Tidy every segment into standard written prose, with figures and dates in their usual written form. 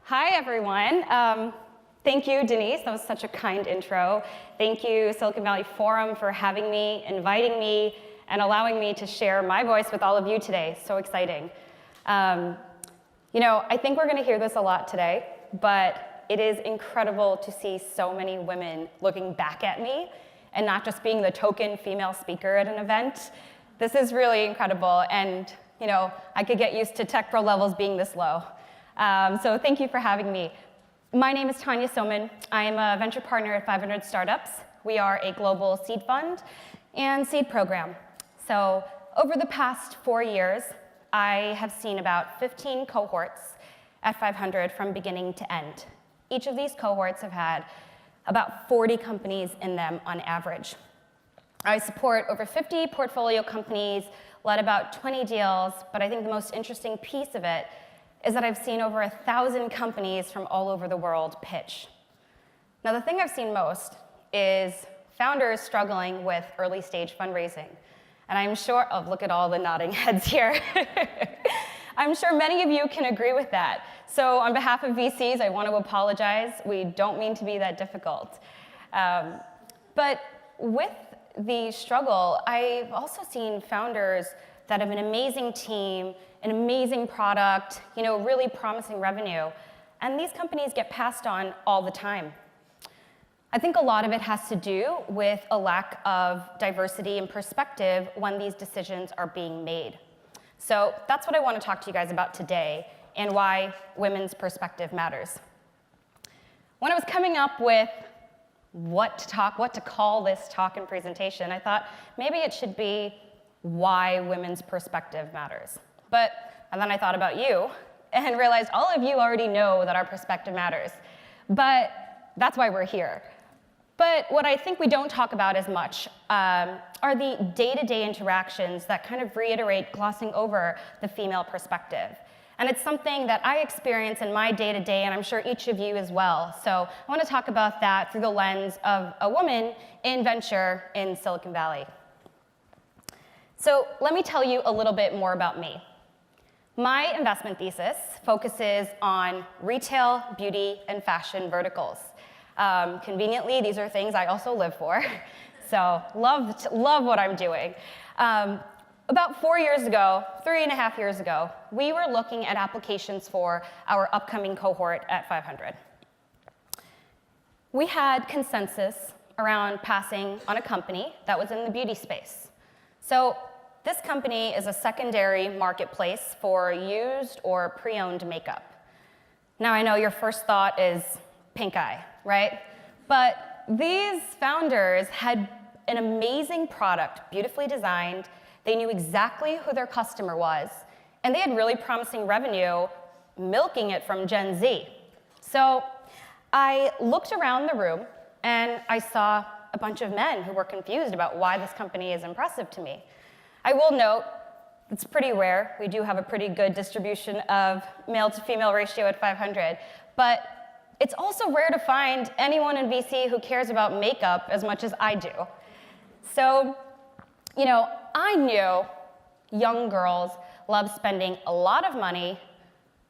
Hi, everyone. Thank you, Denise. That was such a kind intro. Thank you, Silicon Valley Forum, for having me, inviting me, and allowing me to share my voice with all of you today. So exciting. I think we're going to hear this a lot today, but it is incredible to see so many women looking back at me and not just being the token female speaker at an event. This is really incredible, and I could get used to tech pro levels being this low. So thank you for having me. My name is Tanya Soman. I am a venture partner at 500 Startups. We are a global seed fund and seed program. So over the past 4 years, I have seen about 15 cohorts at 500 from beginning to end. Each of these cohorts have had about 40 companies in them on average. I support over 50 portfolio companies, led about 20 deals, but I think the most interesting piece of it is that I've seen over 1,000 companies from all over the world pitch. Now, the thing I've seen most is founders struggling with early stage fundraising. And I'm sure, look at all the nodding heads here. I'm sure many of you can agree with that. So on behalf of VCs, I want to apologize. We don't mean to be that difficult. But with the struggle, I've also seen founders that have an amazing team, an amazing product, really promising revenue, and these companies get passed on all the time. I think a lot of it has to do with a lack of diversity and perspective when these decisions are being made. So that's what I want to talk to you guys about today and why women's perspective matters. When I was coming up with what to call this talk and presentation, I thought maybe it should be why women's perspective matters. And then I thought about you and realized all of you already know that our perspective matters. But that's why we're here. But what I think we don't talk about as much are the day-to-day interactions that kind of reiterate glossing over the female perspective. And it's something that I experience in my day-to-day, and I'm sure each of you as well. So I want to talk about that through the lens of a woman in venture in Silicon Valley. So let me tell you a little bit more about me. My investment thesis focuses on retail, beauty, and fashion verticals. Conveniently, these are things I also live for, so love what I'm doing. About 4 years ago, 3.5 years ago, we were looking at applications for our upcoming cohort at 500. We had consensus around passing on a company that was in the beauty space. So this company is a secondary marketplace for used or pre-owned makeup. Now, I know your first thought is pink eye, right? But these founders had an amazing product, beautifully designed. They knew exactly who their customer was, and they had really promising revenue, milking it from Gen Z. So I looked around the room, and I saw a bunch of men who were confused about why this company is impressive to me. I will note, it's pretty rare. We do have a pretty good distribution of male to female ratio at 500, but it's also rare to find anyone in VC who cares about makeup as much as I do. So, I knew young girls love spending a lot of money,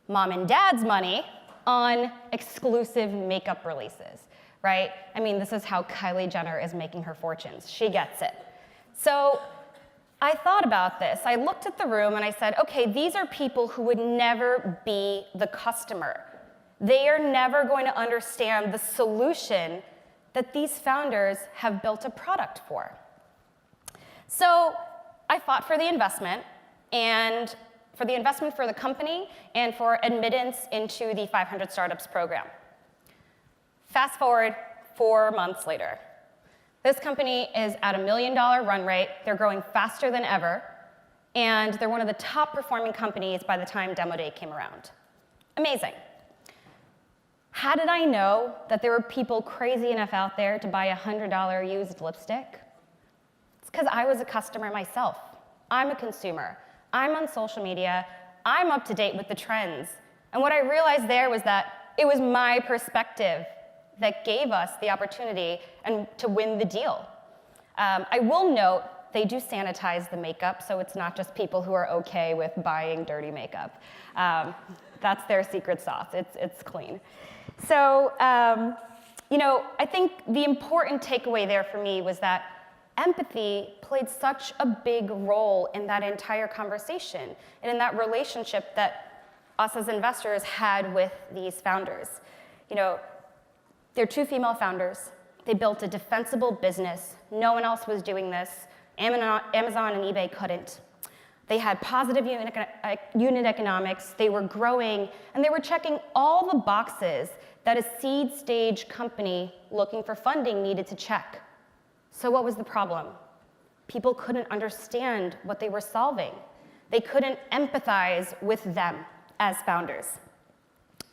mom and dad's money, on exclusive makeup releases, right? I mean, this is how Kylie Jenner is making her fortunes. She gets it. So I thought about this. I looked at the room and I said, okay, these are people who would never be the customer. They are never going to understand the solution that these founders have built a product for. So I fought for the investment, and for the investment for the company and for admittance into the 500 Startups program. Fast forward 4 months later. This company is at $1 million run rate. They're growing faster than ever, and they're one of the top performing companies by the time demo day came around. Amazing. How did I know that there were people crazy enough out there to buy a $100 used lipstick? It's because I was a customer myself. I'm a consumer. I'm on social media. I'm up to date with the trends. And what I realized there was that it was my perspective that gave us the opportunity to win the deal. I will note they do sanitize the makeup, so it's not just people who are okay with buying dirty makeup. That's their secret sauce. It's clean. So, I think the important takeaway there for me was that empathy played such a big role in that entire conversation and in that relationship that us as investors had with these founders. They're two female founders. They built a defensible business. No one else was doing this. Amazon and eBay couldn't. They had positive unit economics. They were growing, and they were checking all the boxes that a seed stage company looking for funding needed to check. So what was the problem? People couldn't understand what they were solving. They couldn't empathize with them as founders.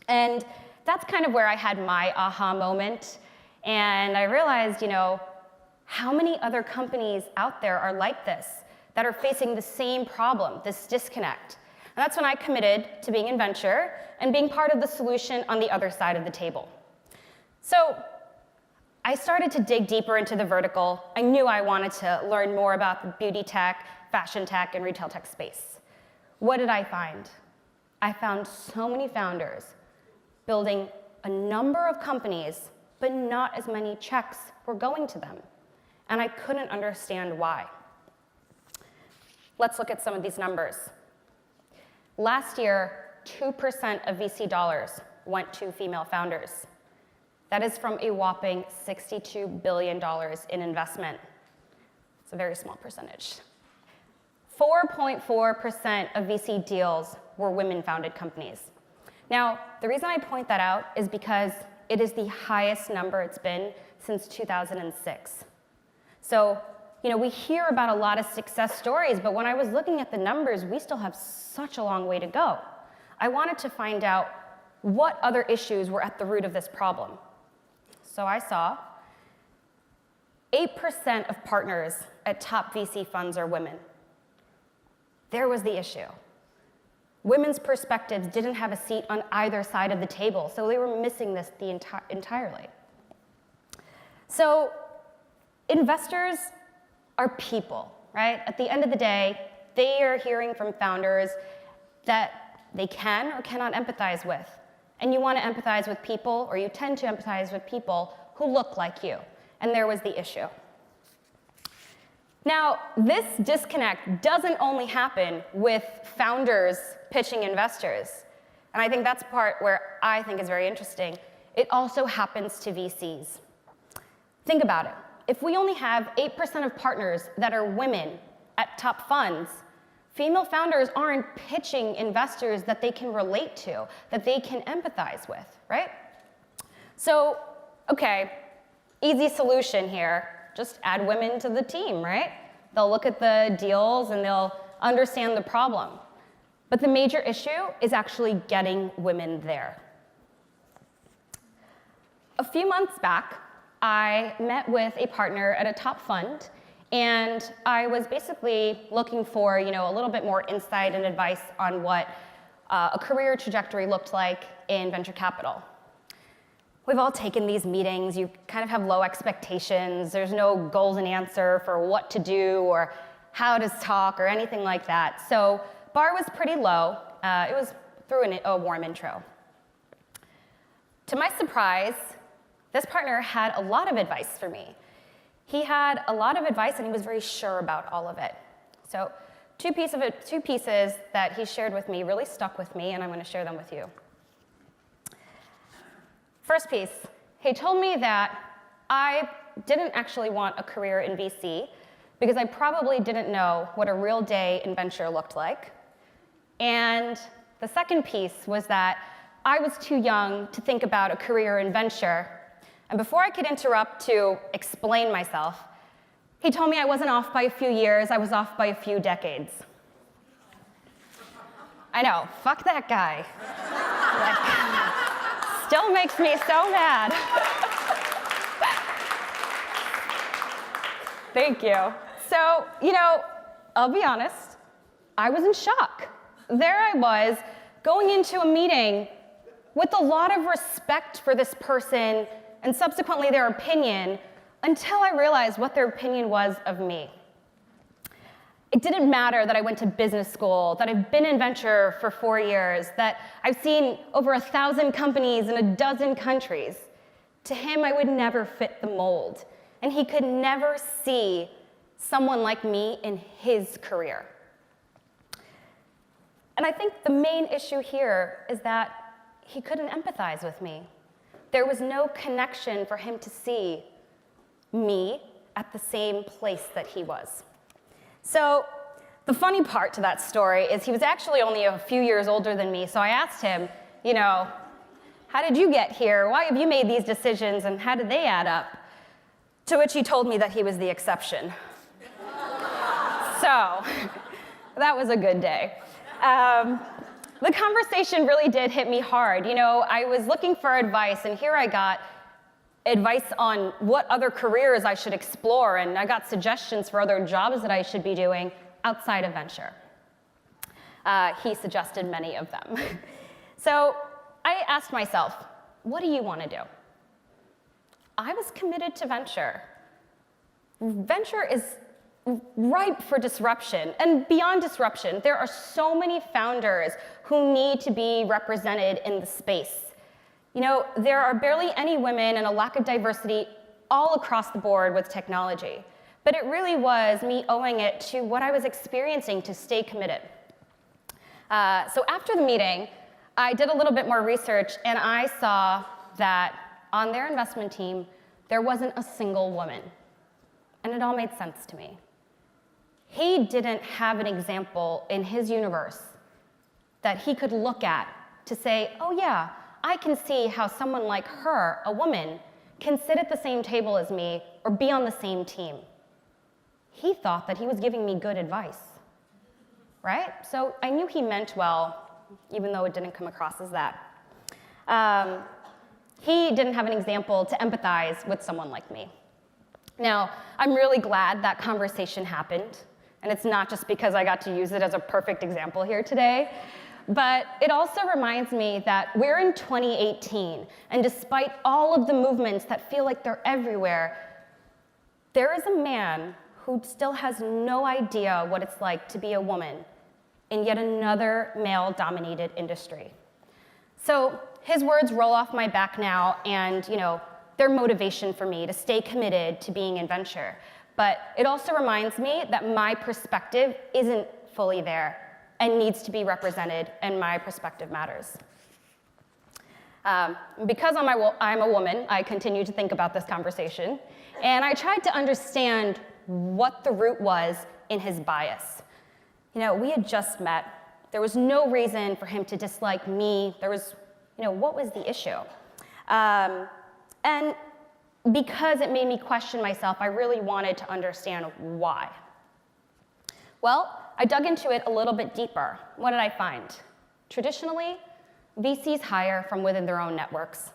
And that's kind of where I had my aha moment. And I realized, how many other companies out there are like this, that are facing the same problem, this disconnect. And that's when I committed to being in venture and being part of the solution on the other side of the table. So I started to dig deeper into the vertical. I knew I wanted to learn more about the beauty tech, fashion tech, and retail tech space. What did I find? I found so many founders building a number of companies, but not as many checks were going to them. And I couldn't understand why. Let's look at some of these numbers. Last year, 2% of VC dollars went to female founders. That is from a whopping $62 billion in investment. It's a very small percentage. 4.4% of VC deals were women-founded companies. Now, the reason I point that out is because it is the highest number it's been since 2006. So, we hear about a lot of success stories, but when I was looking at the numbers, we still have such a long way to go. I wanted to find out what other issues were at the root of this problem. So I saw 8% of partners at top VC funds are women. There was the issue. Women's perspectives didn't have a seat on either side of the table, so they were missing this entirely. So investors are people, right? At the end of the day, they are hearing from founders that they can or cannot empathize with. And you want to empathize with people, or you tend to empathize with people who look like you. And there was the issue. Now, this disconnect doesn't only happen with founders pitching investors. And I think that's the part where I think is very interesting. It also happens to VCs. Think about it. If we only have 8% of partners that are women at top funds, female founders aren't pitching investors that they can relate to, that they can empathize with, right? So, okay, easy solution here. Just add women to the team, right? They'll look at the deals and they'll understand the problem. But the major issue is actually getting women there. A few months back, I met with a partner at a top fund, and I was basically looking for, a little bit more insight and advice on what a career trajectory looked like in venture capital. We've all taken these meetings. You kind of have low expectations. There's no golden answer for what to do or how to talk or anything like that. So bar was pretty low. It was through a warm intro. To my surprise, this partner had a lot of advice for me. He had a lot of advice, and he was very sure about all of it. So two pieces that he shared with me really stuck with me, and I'm going to share them with you. First piece, he told me that I didn't actually want a career in VC because I probably didn't know what a real day in venture looked like. And the second piece was that I was too young to think about a career in venture. And before I could interrupt to explain myself, he told me I wasn't off by a few years, I was off by a few decades. I know, fuck that guy. Still makes me so mad. Thank you. So, I'll be honest, I was in shock. There I was, going into a meeting with a lot of respect for this person and subsequently their opinion, until I realized what their opinion was of me. It didn't matter that I went to business school, that I've been in venture for 4 years, that I've seen over 1,000 companies in a dozen countries. To him, I would never fit the mold, and he could never see someone like me in his career. And I think the main issue here is that he couldn't empathize with me. There was no connection for him to see me at the same place that he was. So the funny part to that story is he was actually only a few years older than me, so I asked him, how did you get here? Why have you made these decisions, and how did they add up? To which he told me that he was the exception. So that was a good day. The conversation really did hit me hard. I was looking for advice, and here I got advice on what other careers I should explore, and I got suggestions for other jobs that I should be doing outside of venture. He suggested many of them. So I asked myself, what do you want to do? I was committed to venture. Venture is ripe for disruption, and beyond disruption, there are so many founders who need to be represented in the space. There are barely any women and a lack of diversity all across the board with technology. But it really was me owing it to what I was experiencing to stay committed. So after the meeting, I did a little bit more research, and I saw that on their investment team, there wasn't a single woman. And it all made sense to me. He didn't have an example in his universe that he could look at to say, oh yeah, I can see how someone like her, a woman, can sit at the same table as me or be on the same team. He thought that he was giving me good advice, right? So I knew he meant well, even though it didn't come across as that. He didn't have an example to empathize with someone like me. Now, I'm really glad that conversation happened, and it's not just because I got to use it as a perfect example here today, but it also reminds me that we're in 2018, and despite all of the movements that feel like they're everywhere, there is a man who still has no idea what it's like to be a woman in yet another male-dominated industry. So his words roll off my back now, and they're motivation for me to stay committed to being in venture. But it also reminds me that my perspective isn't fully there and needs to be represented, and my perspective matters. Because I'm a woman, I continue to think about this conversation, and I tried to understand what the root was in his bias. We had just met. There was no reason for him to dislike me. There was, what was the issue? And because it made me question myself, I really wanted to understand why. Well, I dug into it a little bit deeper. What did I find? Traditionally, VCs hire from within their own networks.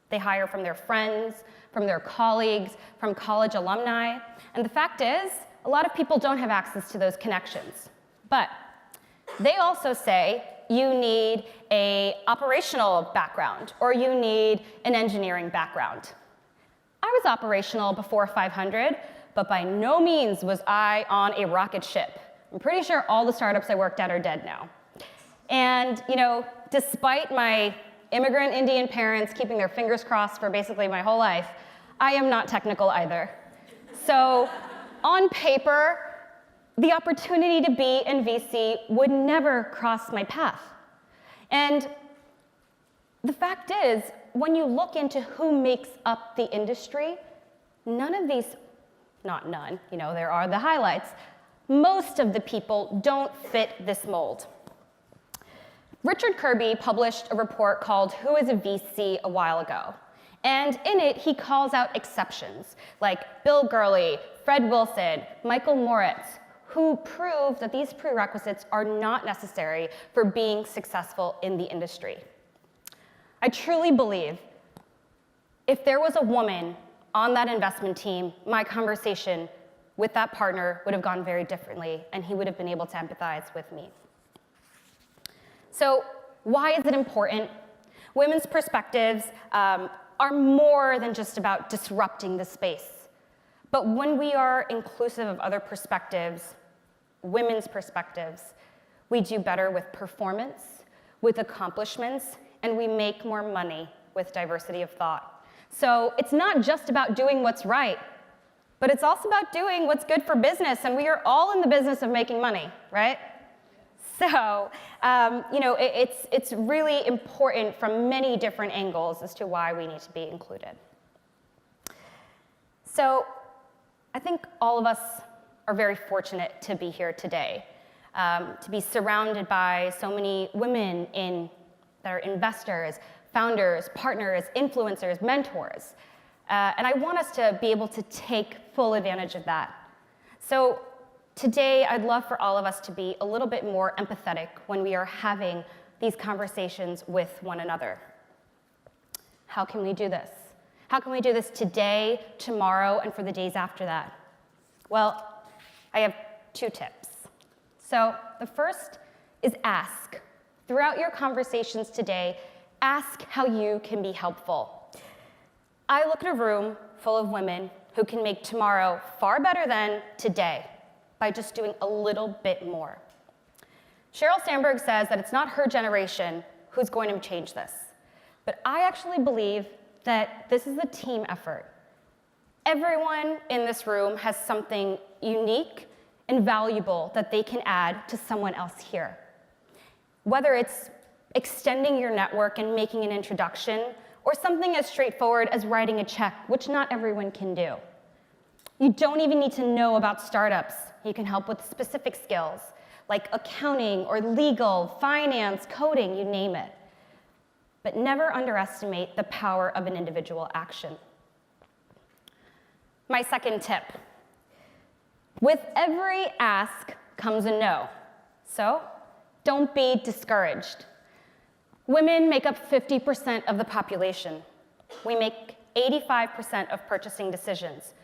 They hire from their friends, from their colleagues, from college alumni. And the fact is, a lot of people don't have access to those connections. But they also say you need an operational background, or you need an engineering background. I was operational before 500, but by no means was I on a rocket ship. I'm pretty sure all the startups I worked at are dead now. And despite my immigrant Indian parents keeping their fingers crossed for basically my whole life, I am not technical either. So on paper, the opportunity to be in VC would never cross my path. And the fact is, when you look into who makes up the industry, none of these, not none, there are the highlights, most of the people don't fit this mold. Richard Kirby published a report called Who is a VC a while ago. And in it, he calls out exceptions, like Bill Gurley, Fred Wilson, Michael Moritz, who prove that these prerequisites are not necessary for being successful in the industry. I truly believe if there was a woman on that investment team, my conversation with that partner would have gone very differently, and he would have been able to empathize with me. So why is it important? Women's perspectives are more than just about disrupting the space. But when we are inclusive of other perspectives, women's perspectives, we do better with performance, with accomplishments, and we make more money with diversity of thought. So it's not just about doing what's right, but it's also about doing what's good for business, and we are all in the business of making money, right? So, it's really important from many different angles as to why we need to be included. So, I think all of us are very fortunate to be here today, to be surrounded by so many women that are investors, founders, partners, influencers, mentors. And I want us to be able to take full advantage of that. So today, I'd love for all of us to be a little bit more empathetic when we are having these conversations with one another. How can we do this? How can we do this today, tomorrow, and for the days after that? Well, I have 2 tips. So the first is ask. Throughout your conversations today, ask how you can be helpful. I look at a room full of women who can make tomorrow far better than today by just doing a little bit more. Sheryl Sandberg says that it's not her generation who's going to change this. But I actually believe that this is a team effort. Everyone in this room has something unique and valuable that they can add to someone else here. Whether it's extending your network and making an introduction, or something as straightforward as writing a check, which not everyone can do. You don't even need to know about startups. You can help with specific skills, like accounting or legal, finance, coding, you name it. But never underestimate the power of an individual action. My second tip. With every ask comes a no. So don't be discouraged. Women make up 50% of the population. We make 85% of purchasing decisions.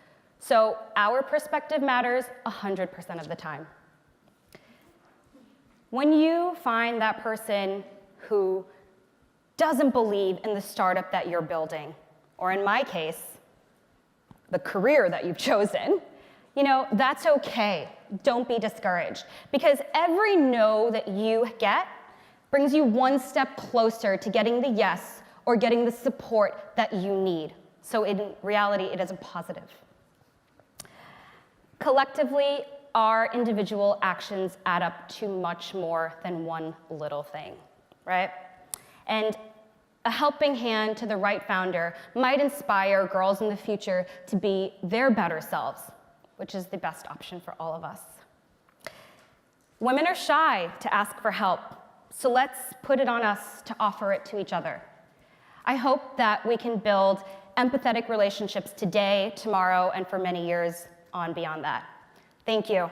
So our perspective matters 100% of the time. When you find that person who doesn't believe in the startup that you're building, or in my case, the career that you've chosen, that's okay. Don't be discouraged. Because every no that you get brings you one step closer to getting the yes or getting the support that you need. So in reality, it is a positive. Collectively, our individual actions add up to much more than one little thing, right? And a helping hand to the right founder might inspire girls in the future to be their better selves, which is the best option for all of us. Women are shy to ask for help, so let's put it on us to offer it to each other. I hope that we can build empathetic relationships today, tomorrow, and for many years on beyond that. Thank you.